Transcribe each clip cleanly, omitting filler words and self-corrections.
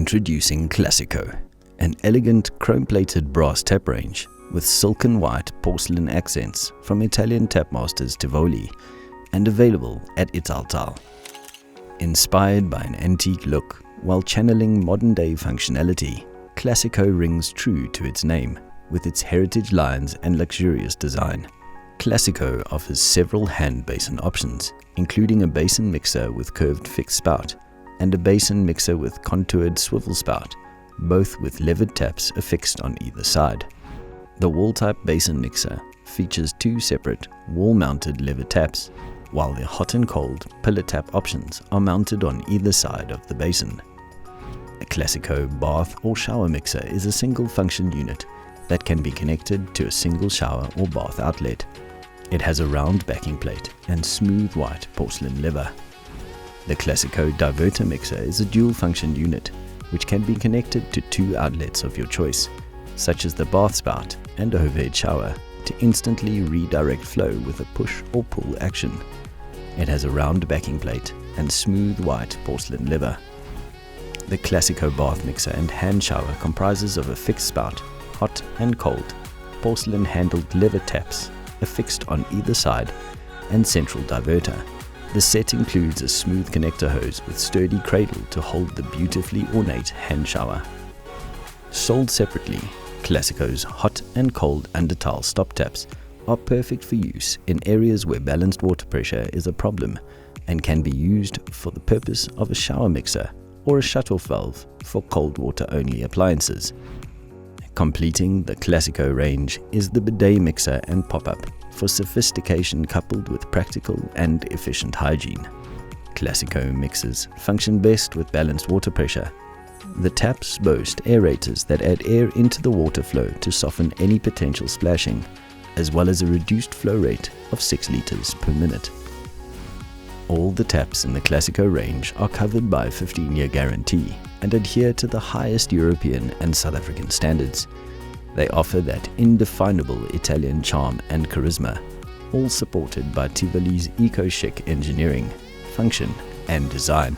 Introducing Classico, an elegant chrome-plated brass tap range with silken-white porcelain accents from Italian tapmasters Tivoli and available at Italtile. Inspired by an antique look while channeling modern-day functionality, Classico rings true to its name with its heritage lines and luxurious design. Classico offers several hand basin options, including a basin mixer with curved fixed spout and a basin mixer with contoured swivel spout, both with levered taps affixed on either side. The wall-type basin mixer features two separate wall-mounted lever taps, while the hot and cold pillar tap options are mounted on either side of the basin. A Classico bath or shower mixer is a single-function unit that can be connected to a single shower or bath outlet. It has a round backing plate and smooth white porcelain lever. The Classico diverter mixer is a dual-function unit which can be connected to two outlets of your choice, such as the bath spout and overhead shower, to instantly redirect flow with a push or pull action. It has a round backing plate and smooth white porcelain lever. The Classico bath mixer and hand shower comprises of a fixed spout, hot and cold, porcelain-handled lever taps affixed on either side, and central diverter. The set includes a smooth connector hose with sturdy cradle to hold the beautifully ornate hand shower. Sold separately, Classico's hot and cold undertile stop taps are perfect for use in areas where balanced water pressure is a problem and can be used for the purpose of a shower mixer or a shut-off valve for cold water only appliances. Completing the Classico range is the bidet mixer and pop-up for sophistication coupled with practical and efficient hygiene. Classico mixers function best with balanced water pressure. The taps boast aerators that add air into the water flow to soften any potential splashing, as well as a reduced flow rate of 6 liters per minute. All the taps in the Classico range are covered by a 15-year guarantee and adhere to the highest European and South African standards. They offer that indefinable Italian charm and charisma, all supported by Tivoli's eco-chic engineering, function and design,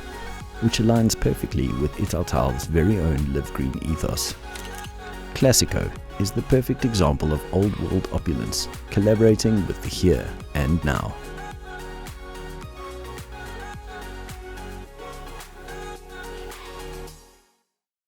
which aligns perfectly with Italtile's very own LiveGreen ethos. Classico is the perfect example of old-world opulence, collaborating with the here and now.